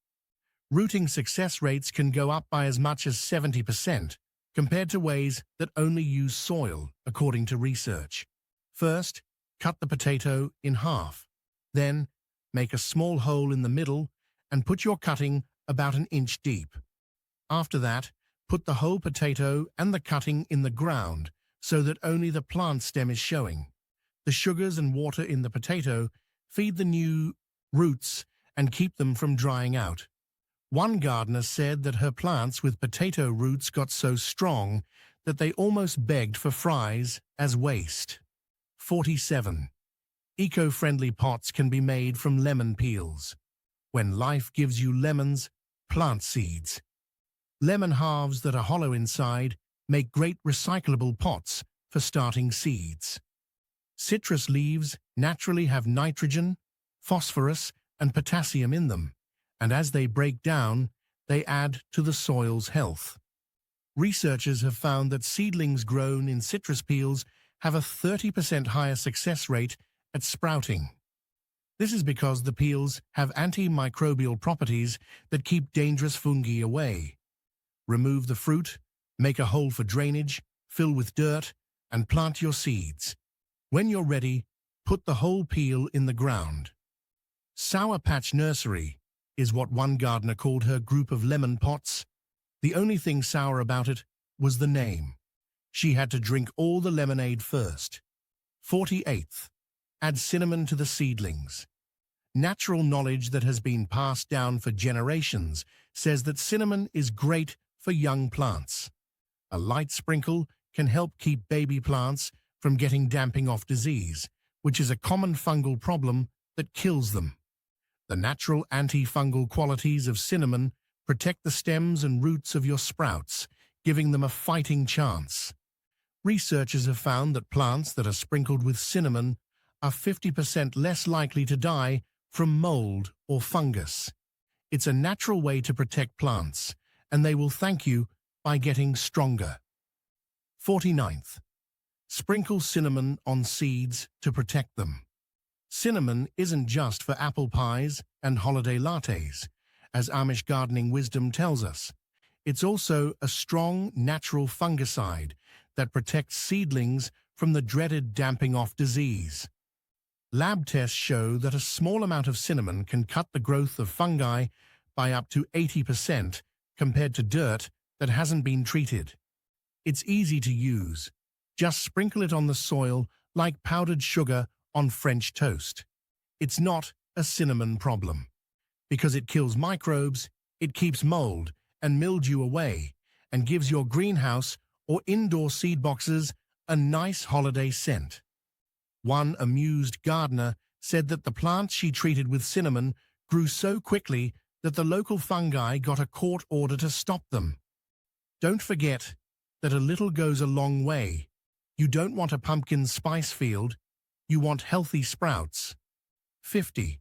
Rooting success rates can go up by as much as 70%, compared to ways that only use soil, according to research. First, cut the potato in half. Then, make a small hole in the middle and put your cutting about an inch deep. After that, put the whole potato and the cutting in the ground so that only the plant stem is showing. The sugars and water in the potato feed the new roots and keep them from drying out. One gardener said that her plants with potato roots got so strong that they almost begged for fries as waste. 47. Eco-friendly pots can be made from lemon peels. When life gives you lemons, plant seeds. Lemon halves that are hollow inside make great recyclable pots for starting seeds. Citrus leaves naturally have nitrogen, phosphorus, and potassium in them, and as they break down, they add to the soil's health. Researchers have found that seedlings grown in citrus peels have a 30% higher success rate at sprouting. This is because the peels have antimicrobial properties that keep dangerous fungi away. Remove the fruit, make a hole for drainage, fill with dirt, and plant your seeds. When you're ready, put the whole peel in the ground. Sour Patch Nursery is what one gardener called her group of lemon pots. The only thing sour about it was the name. She had to drink all the lemonade first. 48th. Add cinnamon to the seedlings. Natural knowledge that has been passed down for generations says that cinnamon is great for young plants. A light sprinkle can help keep baby plants from getting damping off disease, which is a common fungal problem that kills them. The natural antifungal qualities of cinnamon protect the stems and roots of your sprouts, giving them a fighting chance. Researchers have found that plants that are sprinkled with cinnamon are 50% less likely to die from mold or fungus. It's a natural way to protect plants, and they will thank you by getting stronger. 49th. Sprinkle cinnamon on seeds to protect them. Cinnamon isn't just for apple pies and holiday lattes, as Amish gardening wisdom tells us. It's also a strong natural fungicide that protects seedlings from the dreaded damping off disease. Lab tests show that a small amount of cinnamon can cut the growth of fungi by up to 80% compared to dirt that hasn't been treated. It's easy to use. Just sprinkle it on the soil like powdered sugar on French toast. It's not a cinnamon problem. Because it kills microbes, it keeps mold and mildew away and gives your greenhouse or indoor seed boxes a nice holiday scent. One amused gardener said that the plants she treated with cinnamon grew so quickly that the local fungi got a court order to stop them. Don't forget that a little goes a long way. You don't want a pumpkin spice field, you want healthy sprouts. 50.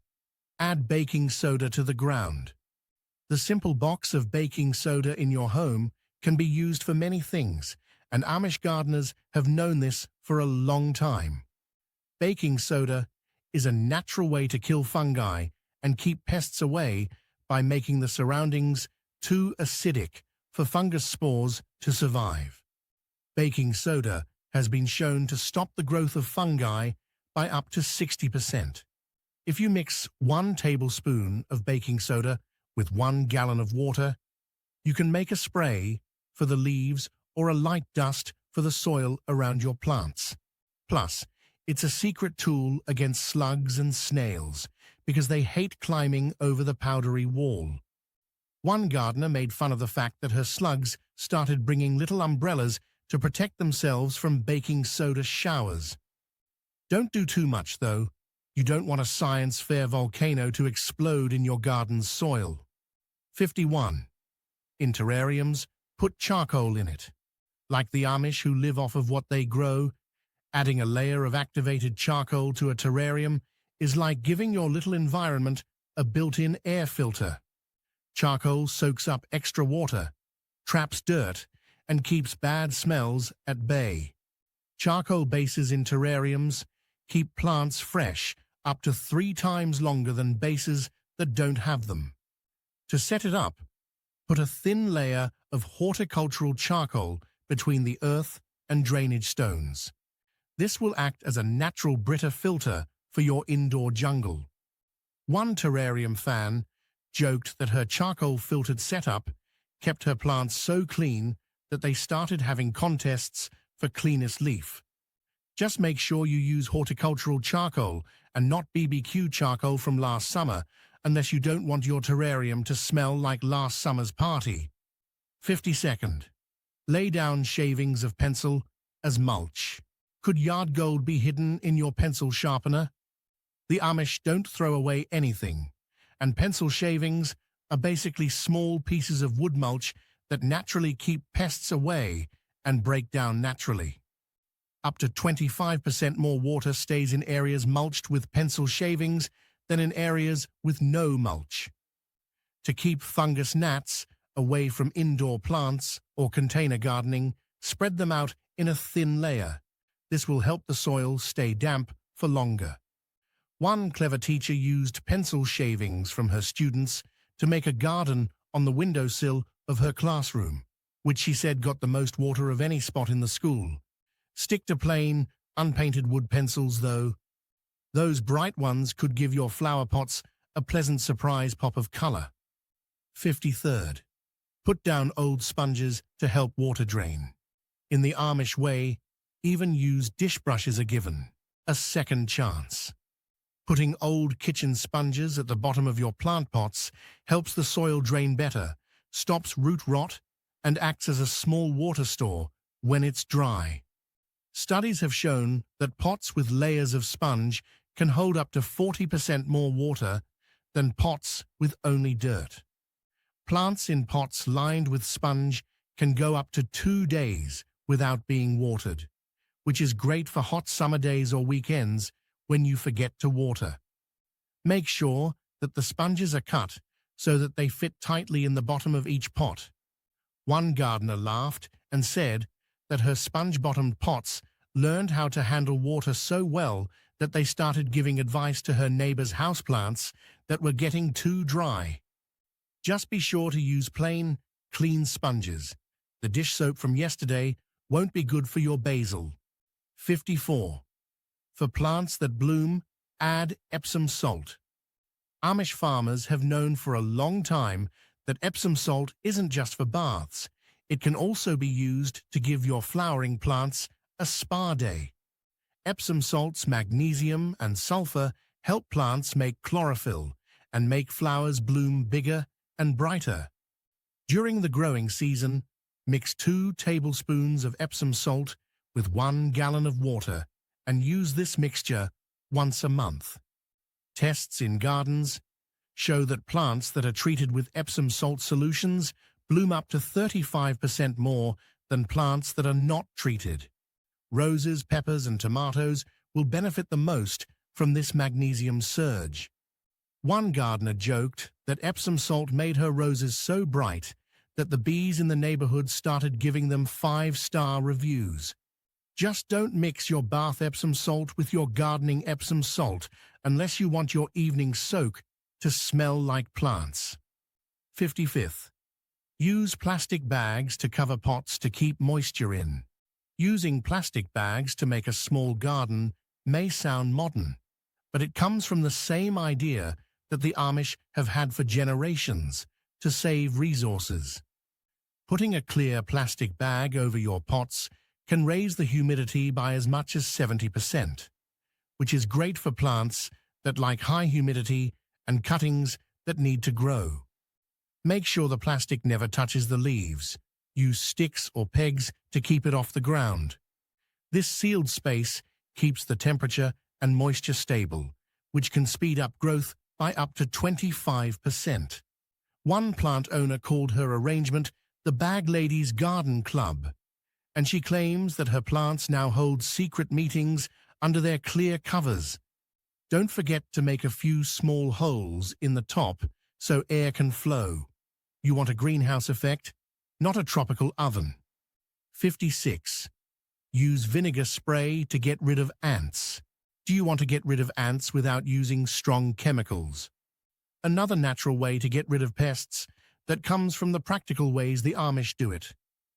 Add baking soda to the ground. The simple box of baking soda in your home can be used for many things, and Amish gardeners have known this for a long time. Baking soda is a natural way to kill fungi and keep pests away by making the surroundings too acidic for fungus spores to survive. Baking soda has been shown to stop the growth of fungi by up to 60%. If you mix 1 tablespoon of baking soda with 1 gallon of water, you can make a spray for the leaves or a light dust for the soil around your plants. Plus, it's a secret tool against slugs and snails because they hate climbing over the powdery wall. One gardener made fun of the fact that her slugs started bringing little umbrellas to protect themselves from baking soda showers. Don't do too much, though. You don't want a science fair volcano to explode in your garden's soil. 51. In terrariums, put charcoal in it. Like the Amish who live off of what they grow, adding a layer of activated charcoal to a terrarium is like giving your little environment a built-in air filter. Charcoal soaks up extra water, traps dirt, and keeps bad smells at bay. Charcoal bases in terrariums keep plants fresh up to 3 times longer than bases that don't have them. To set it up, put a thin layer of horticultural charcoal between the earth and drainage stones. This will act as a natural Brita filter for your indoor jungle. One terrarium fan joked that her charcoal-filtered setup kept her plants so clean that they started having contests for cleanest leaf. Just make sure you use horticultural charcoal and not BBQ charcoal from last summer, unless you don't want your terrarium to smell like last summer's party. 52nd. Lay down shavings of pencil as mulch. Could yard gold be hidden in your pencil sharpener? The Amish don't throw away anything, and pencil shavings are basically small pieces of wood mulch that naturally keep pests away and break down naturally. Up to 25% more water stays in areas mulched with pencil shavings than in areas with no mulch. To keep fungus gnats away from indoor plants or container gardening, spread them out in a thin layer. This will help the soil stay damp for longer. One clever teacher used pencil shavings from her students to make a garden on the windowsill of her classroom, which she said got the most water of any spot in the school. Stick to plain, unpainted wood pencils, though. Those bright ones could give your flower pots a pleasant surprise pop of color. 53rd. Put down old sponges to help water drain. In the Amish way, even used dish brushes are given a second chance. Putting old kitchen sponges at the bottom of your plant pots helps the soil drain better, stops root rot, and acts as a small water store when it's dry. Studies have shown that pots with layers of sponge can hold up to 40% more water than pots with only dirt. Plants in pots lined with sponge can go up to 2 days without being watered, which is great for hot summer days or weekends when you forget to water. Make sure that the sponges are cut so that they fit tightly in the bottom of each pot. One gardener laughed and said that her sponge-bottomed pots learned how to handle water so well that they started giving advice to her neighbor's houseplants that were getting too dry. Just be sure to use plain, clean sponges. The dish soap from yesterday won't be good for your basil. 54. For plants that bloom, add Epsom salt. Amish farmers have known for a long time that Epsom salt isn't just for baths. It can also be used to give your flowering plants a spa day. Epsom salt's magnesium and sulfur help plants make chlorophyll and make flowers bloom bigger and brighter. During the growing season, mix 2 tablespoons of Epsom salt with 1 gallon of water and use this mixture once a month. Tests in gardens show that plants that are treated with Epsom salt solutions bloom up to 35% more than plants that are not treated. Roses, peppers, and tomatoes will benefit the most from this magnesium surge. One gardener joked that Epsom salt made her roses so bright that the bees in the neighborhood started giving them 5-star reviews. Just don't mix your bath Epsom salt with your gardening Epsom salt unless you want your evening soak to smell like plants. 55th. Use plastic bags to cover pots to keep moisture in. Using plastic bags to make a small garden may sound modern, but it comes from the same idea that the Amish have had for generations to save resources. Putting a clear plastic bag over your pots can raise the humidity by as much as 70%, which is great for plants that like high humidity and cuttings that need to grow. Make sure the plastic never touches the leaves. Use sticks or pegs to keep it off the ground. This sealed space keeps the temperature and moisture stable, which can speed up growth by up to 25%. One plant owner called her arrangement the Bag Lady's Garden Club, and she claims that her plants now hold secret meetings under their clear covers. Don't forget to make a few small holes in the top so air can flow. You want a greenhouse effect, not a tropical oven. 56. Use vinegar spray to get rid of ants. Do you want to get rid of ants without using strong chemicals? Another natural way to get rid of pests that comes from the practical ways the Amish do it.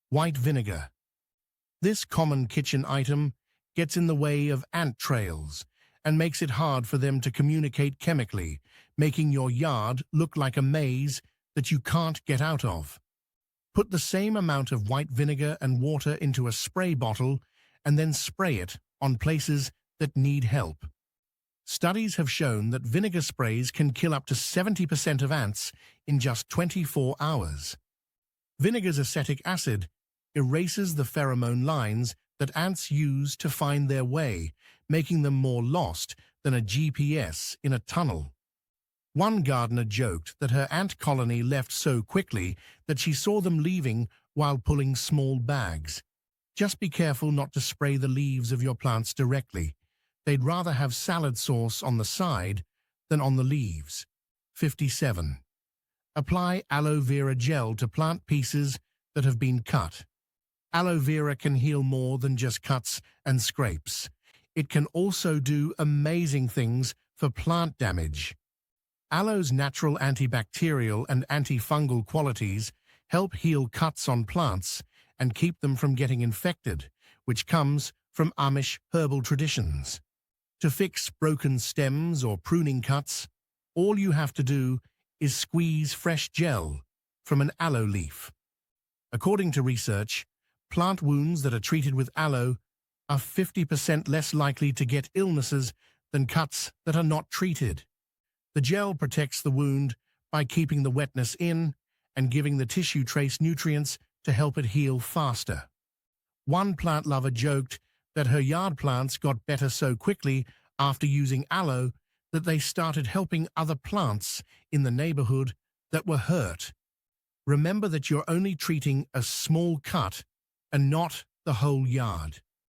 White vinegar. This common kitchen item gets in the way of ant trails and makes it hard for them to communicate chemically, making your yard look like a maze that you can't get out of. Put the same amount of white vinegar and water into a spray bottle and then spray it on places that need help. Studies have shown that vinegar sprays can kill up to 70% of ants in just 24 hours. Vinegar's acetic acid erases the pheromone lines that ants use to find their way, making them more lost than a GPS in a tunnel. One gardener joked that her ant colony left so quickly that she saw them leaving while pulling small bags. Just be careful not to spray the leaves of your plants directly. They'd rather have salad sauce on the side than on the leaves. 57. Apply aloe vera gel to plant pieces that have been cut. Aloe vera can heal more than just cuts and scrapes. It can also do amazing things for plant damage. Aloe's natural antibacterial and antifungal qualities help heal cuts on plants and keep them from getting infected, which comes from Amish herbal traditions. To fix broken stems or pruning cuts, all you have to do is squeeze fresh gel from an aloe leaf. According to research, plant wounds that are treated with aloe are 50% less likely to get illnesses than cuts that are not treated. The gel protects the wound by keeping the wetness in and giving the tissue trace nutrients to help it heal faster. One plant lover joked that her yard plants got better so quickly after using aloe that they started helping other plants in the neighborhood that were hurt. Remember that you're only treating a small cut and not the whole yard.